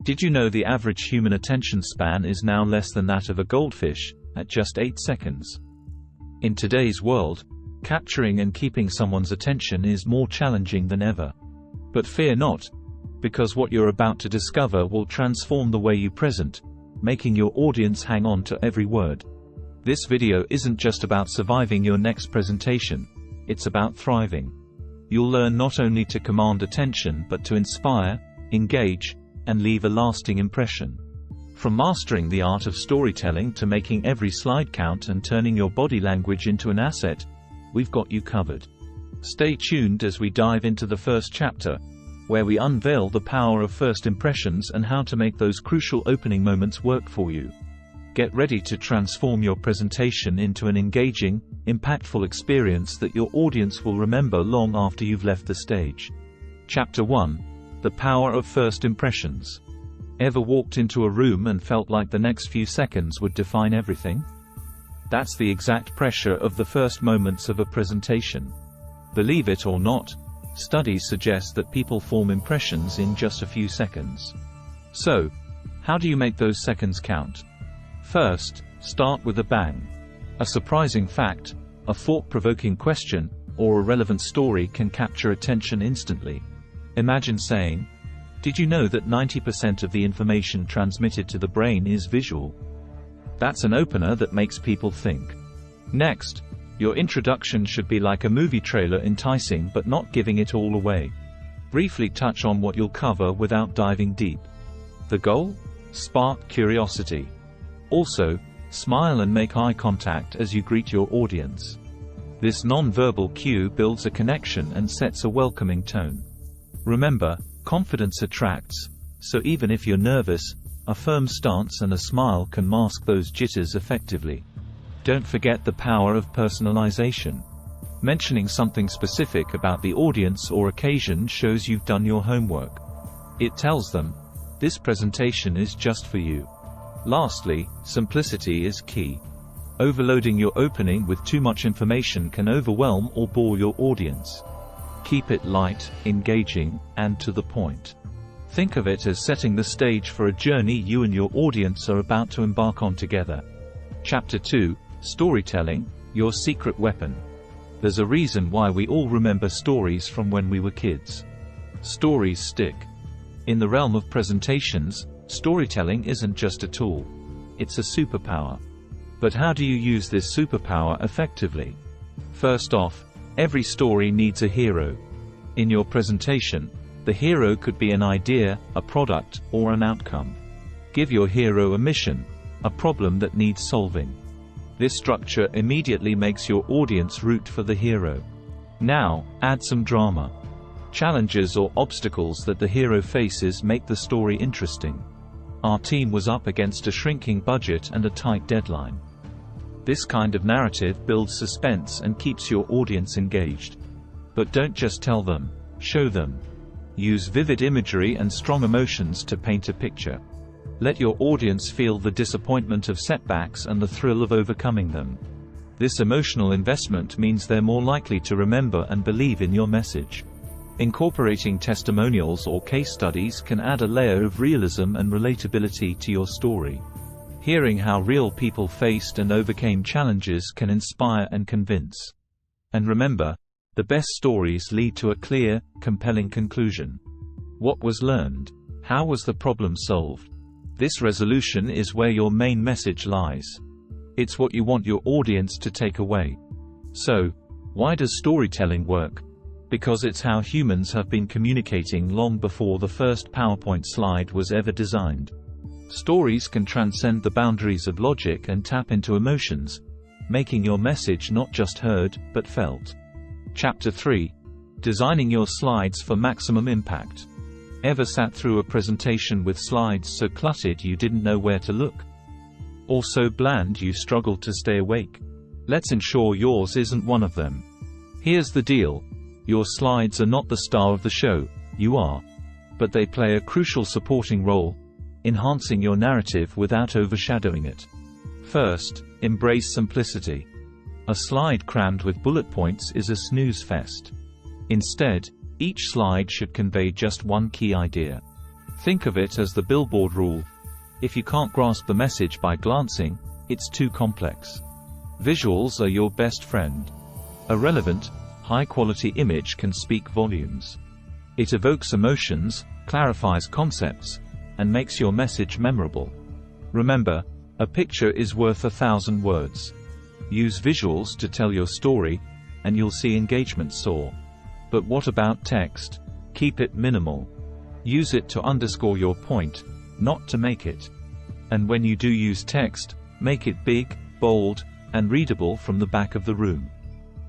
Did you know the average human attention span is now less than that of a goldfish, at just 8 seconds? In today's world, capturing and keeping someone's attention is more challenging than ever. But fear not, because what you're about to discover will transform the way you present, making your audience hang on to every word. This video isn't just about surviving your next presentation, it's about thriving. You'll learn not only to command attention but to inspire, engage, and leave a lasting impression. From mastering the art of storytelling to making every slide count and turning your body language into an asset, we've got you covered. Stay tuned as we dive into the first chapter, where we unveil the power of first impressions and how to make those crucial opening moments work for you. Get ready to transform your presentation into an engaging, impactful experience that your audience will remember long after you've left the stage. Chapter 1: The Power of First Impressions. Ever walked into a room and felt like the next few seconds would define everything? That's the exact pressure of the first moments of a presentation. Believe it or not, studies suggest that people form impressions in just a few seconds. So, how do you make those seconds count? First, start with a bang. A surprising fact, a thought-provoking question, or a relevant story can capture attention instantly. Imagine saying, "Did you know that 90% of the information transmitted to the brain is visual?" That's an opener that makes people think. Next, your introduction should be like a movie trailer, enticing but not giving it all away. Briefly touch on what you'll cover without diving deep. The goal? Spark curiosity. Also, smile and make eye contact as you greet your audience. This non-verbal cue builds a connection and sets a welcoming tone. Remember, confidence attracts, so even if you're nervous, a firm stance and a smile can mask those jitters effectively. Don't forget the power of personalization. Mentioning something specific about the audience or occasion shows you've done your homework. It tells them, this presentation is just for you. Lastly, simplicity is key. Overloading your opening with too much information can overwhelm or bore your audience. Keep it light, engaging, and to the point. Think of it as setting the stage for a journey you and your audience are about to embark on together. Chapter 2: Storytelling, Your Secret Weapon. There's a reason why we all remember stories from when we were kids. Stories stick. In the realm of presentations, storytelling isn't just a tool. It's a superpower. But how do you use this superpower effectively? First off, every story needs a hero. In your presentation, the hero could be an idea, a product, or an outcome. Give your hero a mission, a problem that needs solving. This structure immediately makes your audience root for the hero. Now, add some drama. Challenges or obstacles that the hero faces make the story interesting. Our team was up against a shrinking budget and a tight deadline. This kind of narrative builds suspense and keeps your audience engaged. But don't just tell them, show them. Use vivid imagery and strong emotions to paint a picture. Let your audience feel the disappointment of setbacks and the thrill of overcoming them. This emotional investment means they're more likely to remember and believe in your message. Incorporating testimonials or case studies can add a layer of realism and relatability to your story. Hearing how real people faced and overcame challenges can inspire and convince. And remember, the best stories lead to a clear, compelling conclusion. What was learned? How was the problem solved? This resolution is where your main message lies. It's what you want your audience to take away. So, why does storytelling work? Because it's how humans have been communicating long before the first PowerPoint slide was ever designed. Stories can transcend the boundaries of logic and tap into emotions, making your message not just heard, but felt. Chapter 3: Designing Your Slides for Maximum Impact. Ever sat through a presentation with slides so cluttered you didn't know where to look? Or so bland you struggled to stay awake? Let's ensure yours isn't one of them. Here's the deal. Your slides are not the star of the show, you are. But they play a crucial supporting role, enhancing your narrative without overshadowing it. First, embrace simplicity. A slide crammed with bullet points is a snooze fest. Instead, each slide should convey just one key idea. Think of it as the billboard rule. If you can't grasp the message by glancing, it's too complex. Visuals are your best friend. A relevant, high-quality image can speak volumes. It evokes emotions, clarifies concepts, and makes your message memorable. Remember, a picture is worth 1,000 words. Use visuals to tell your story, and you'll see engagement soar. But what about text? Keep it minimal. Use it to underscore your point, not to make it. And when you do use text, make it big, bold, and readable from the back of the room.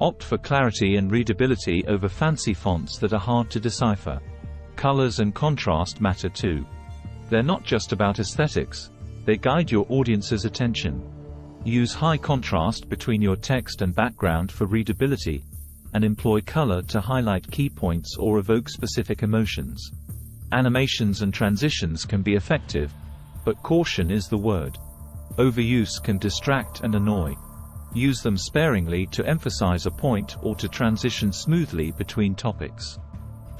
Opt for clarity and readability over fancy fonts that are hard to decipher. Colors and contrast matter too. They're not just about aesthetics, they guide your audience's attention. Use high contrast between your text and background for readability, and employ color to highlight key points or evoke specific emotions. Animations and transitions can be effective, but caution is the word. Overuse can distract and annoy. Use them sparingly to emphasize a point or to transition smoothly between topics.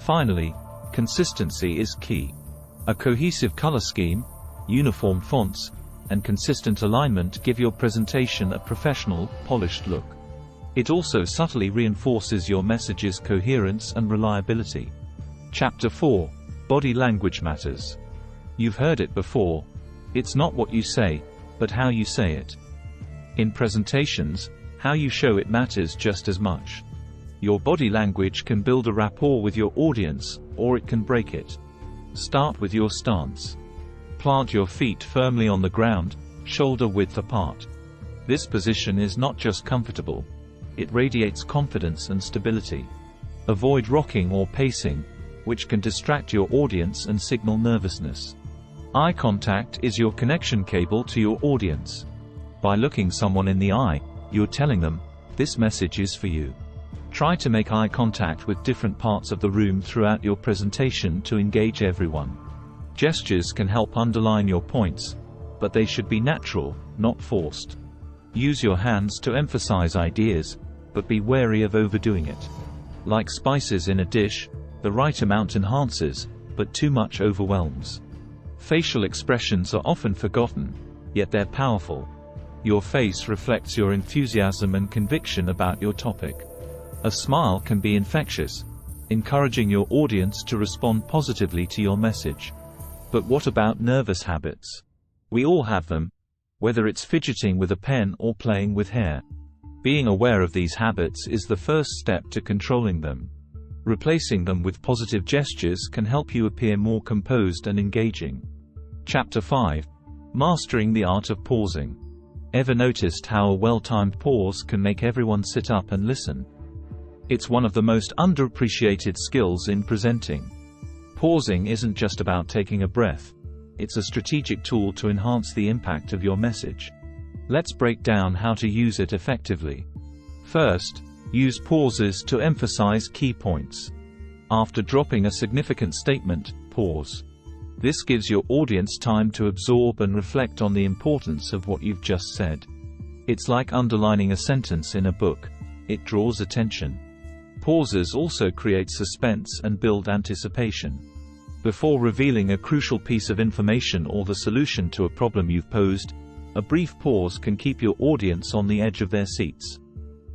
Finally, consistency is key. A cohesive color scheme, uniform fonts, and consistent alignment give your presentation a professional, polished look. It also subtly reinforces your message's coherence and reliability. Chapter 4: Body Language Matters. You've heard it before. It's not what you say, but how you say it. In presentations, how you show it matters just as much. Your body language can build a rapport with your audience, or it can break it. Start with your stance. Plant your feet firmly on the ground, shoulder width apart. This position is not just comfortable, it radiates confidence and stability. Avoid rocking or pacing, which can distract your audience and signal nervousness. Eye contact is your connection cable to your audience. By looking someone in the eye, you're telling them, this message is for you. Try to make eye contact with different parts of the room throughout your presentation to engage everyone. Gestures can help underline your points, but they should be natural, not forced. Use your hands to emphasize ideas, but be wary of overdoing it. Like spices in a dish, the right amount enhances, but too much overwhelms. Facial expressions are often forgotten, yet they're powerful. Your face reflects your enthusiasm and conviction about your topic. A smile can be infectious, encouraging your audience to respond positively to your message. But what about nervous habits? We all have them, whether it's fidgeting with a pen or playing with hair. Being aware of these habits is the first step to controlling them. Replacing them with positive gestures can help you appear more composed and engaging. Chapter 5: Mastering the Art of Pausing. Ever noticed how a well-timed pause can make everyone sit up and listen? It's one of the most underappreciated skills in presenting. Pausing isn't just about taking a breath. It's a strategic tool to enhance the impact of your message. Let's break down how to use it effectively. First, use pauses to emphasize key points. After dropping a significant statement, pause. This gives your audience time to absorb and reflect on the importance of what you've just said. It's like underlining a sentence in a book. It draws attention. Pauses also create suspense and build anticipation. Before revealing a crucial piece of information or the solution to a problem you've posed, a brief pause can keep your audience on the edge of their seats.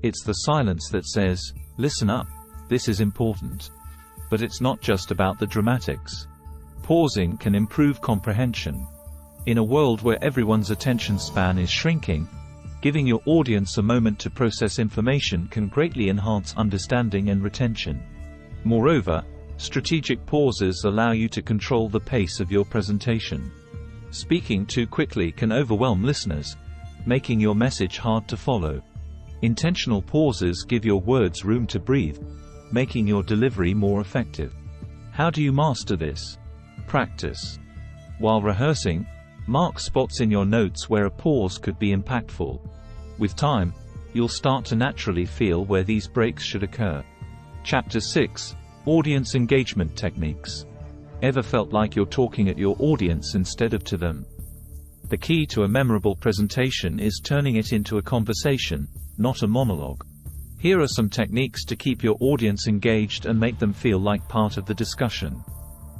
It's the silence that says, "Listen up, this is important." But it's not just about the dramatics. Pausing can improve comprehension. In a world where everyone's attention span is shrinking, giving your audience a moment to process information can greatly enhance understanding and retention. Moreover, strategic pauses allow you to control the pace of your presentation. Speaking too quickly can overwhelm listeners, making your message hard to follow. Intentional pauses give your words room to breathe, making your delivery more effective. How do you master this? Practice. While rehearsing, mark spots in your notes where a pause could be impactful. With time, you'll start to naturally feel where these breaks should occur. Chapter 6: Audience Engagement Techniques. Ever felt like you're talking at your audience instead of to them? The key to a memorable presentation is turning it into a conversation, not a monologue. Here are some techniques to keep your audience engaged and make them feel like part of the discussion.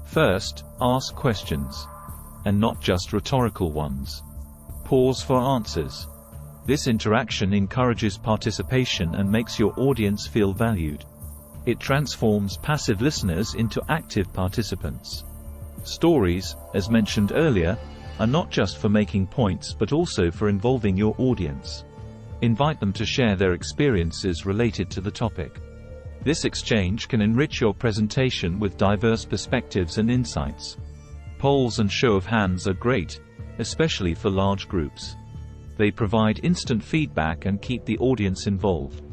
First, ask questions. And not just rhetorical ones. Pause for answers. This interaction encourages participation and makes your audience feel valued. It transforms passive listeners into active participants. Stories, as mentioned earlier, are not just for making points but also for involving your audience. Invite them to share their experiences related to the topic. This exchange can enrich your presentation with diverse perspectives and insights. Polls and show of hands are great, especially for large groups. They provide instant feedback and keep the audience involved.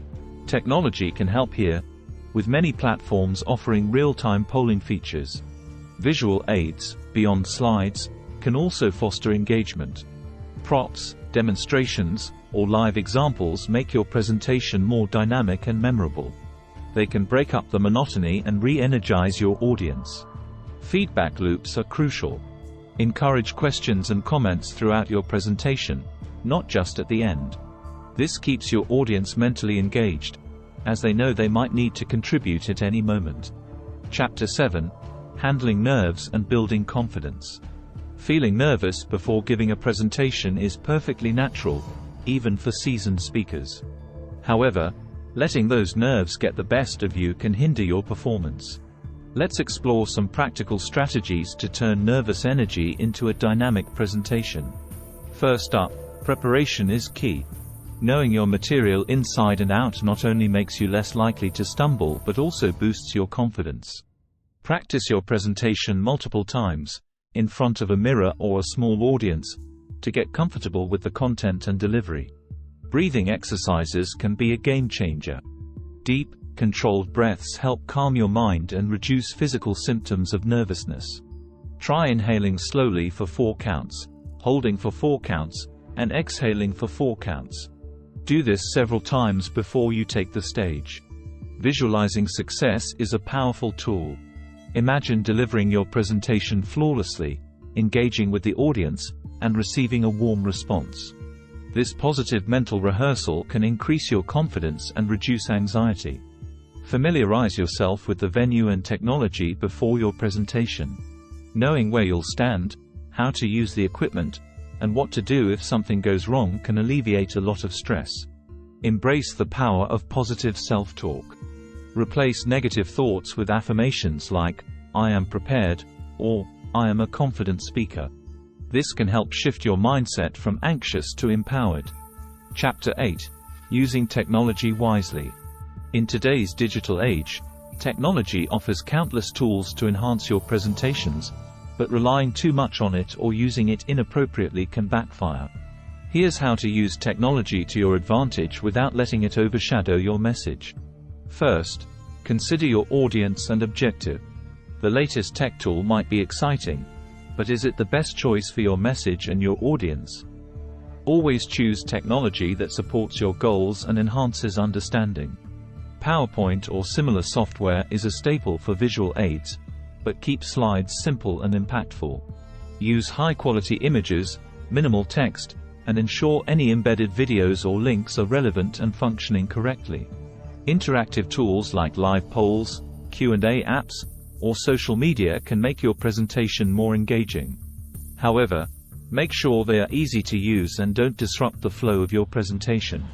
Technology can help here, with many platforms offering real-time polling features. Visual aids, beyond slides, can also foster engagement. Props, demonstrations, or live examples make your presentation more dynamic and memorable. They can break up the monotony and re-energize your audience. Feedback loops are crucial. Encourage questions and comments throughout your presentation, not just at the end. This keeps your audience mentally engaged, as they know they might need to contribute at any moment. Chapter 7: Handling Nerves and Building Confidence. Feeling nervous before giving a presentation is perfectly natural, even for seasoned speakers. However, letting those nerves get the best of you can hinder your performance. Let's explore some practical strategies to turn nervous energy into a dynamic presentation. First up, preparation is key. Knowing your material inside and out not only makes you less likely to stumble but also boosts your confidence. Practice your presentation multiple times, in front of a mirror or a small audience, to get comfortable with the content and delivery. Breathing exercises can be a game changer. Deep, controlled breaths help calm your mind and reduce physical symptoms of nervousness. Try inhaling slowly for 4 counts, holding for 4 counts, and exhaling for 4 counts. Do this several times before you take the stage. Visualizing success is a powerful tool. Imagine delivering your presentation flawlessly, engaging with the audience, and receiving a warm response. This positive mental rehearsal can increase your confidence and reduce anxiety. Familiarize yourself with the venue and technology before your presentation. Knowing where you'll stand, how to use the equipment, and what to do if something goes wrong can alleviate a lot of stress. Embrace the power of positive self-talk. Replace negative thoughts with affirmations like, "I am prepared," or "I am a confident speaker." This can help shift your mindset from anxious to empowered. Chapter 8: Using Technology Wisely. In today's digital age, technology offers countless tools to enhance your presentations, but relying too much on it or using it inappropriately can backfire. Here's how to use technology to your advantage without letting it overshadow your message. First, consider your audience and objective. The latest tech tool might be exciting, but is it the best choice for your message and your audience? Always choose technology that supports your goals and enhances understanding. PowerPoint or similar software is a staple for visual aids, but keep slides simple and impactful. Use high-quality images, minimal text, and ensure any embedded videos or links are relevant and functioning correctly. Interactive tools like live polls, Q&A apps, or social media can make your presentation more engaging. However, make sure they are easy to use and don't disrupt the flow of your presentation.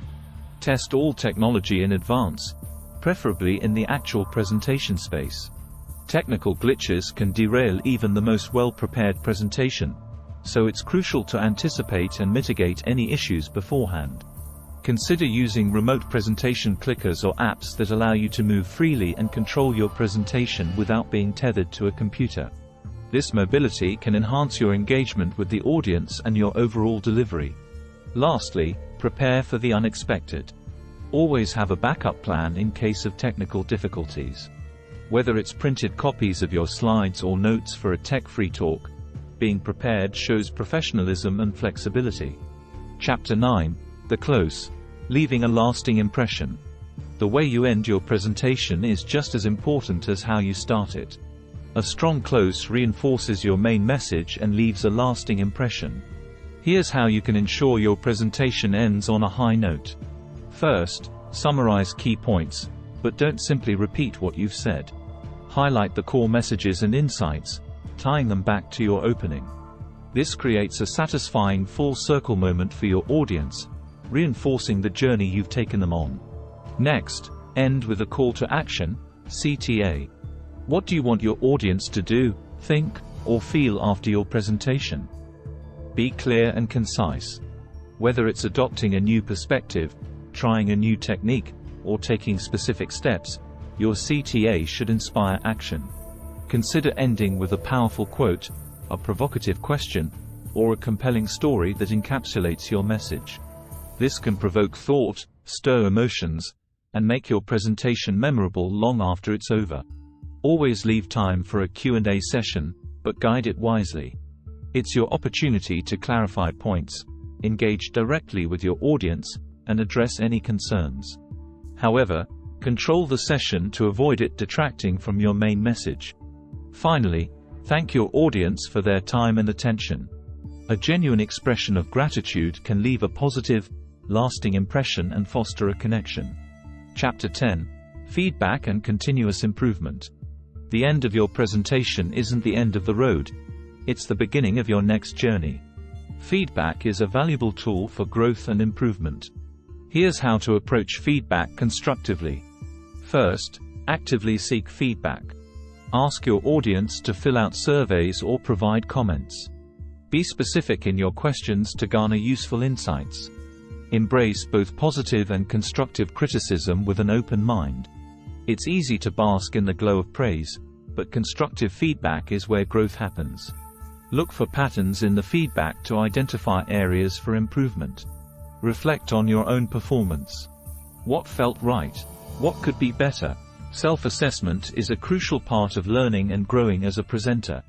Test all technology in advance, preferably in the actual presentation space. Technical glitches can derail even the most well-prepared presentation, so it's crucial to anticipate and mitigate any issues beforehand. Consider using remote presentation clickers or apps that allow you to move freely and control your presentation without being tethered to a computer. This mobility can enhance your engagement with the audience and your overall delivery. Lastly, prepare for the unexpected. Always have a backup plan in case of technical difficulties. Whether it's printed copies of your slides or notes for a tech-free talk, being prepared shows professionalism and flexibility. Chapter 9: The Close: Leaving a Lasting Impression. The way you end your presentation is just as important as how you start it. A strong close reinforces your main message and leaves a lasting impression. Here's how you can ensure your presentation ends on a high note. First, summarize key points, but don't simply repeat what you've said. Highlight the core messages and insights, tying them back to your opening. This creates a satisfying full circle moment for your audience, reinforcing the journey you've taken them on. Next, end with a call to action, CTA. What do you want your audience to do, think, or feel after your presentation? Be clear and concise. Whether it's adopting a new perspective, trying a new technique, or taking specific steps, your CTA should inspire action. Consider ending with a powerful quote, a provocative question, or a compelling story that encapsulates your message. This can provoke thought, stir emotions, and make your presentation memorable long after it's over. Always leave time for a Q&A session, but guide it wisely. It's your opportunity to clarify points, engage directly with your audience, and address any concerns. However, control the session to avoid it detracting from your main message. Finally, thank your audience for their time and attention. A genuine expression of gratitude can leave a positive, lasting impression and foster a connection. Chapter 10: Feedback and Continuous Improvement. The end of your presentation isn't the end of the road. It's the beginning of your next journey. Feedback is a valuable tool for growth and improvement. Here's how to approach feedback constructively. First, actively seek feedback. Ask your audience to fill out surveys or provide comments. Be specific in your questions to garner useful insights. Embrace both positive and constructive criticism with an open mind. It's easy to bask in the glow of praise, but constructive feedback is where growth happens. Look for patterns in the feedback to identify areas for improvement. Reflect on your own performance. What felt right? What could be better? Self-assessment is a crucial part of learning and growing as a presenter.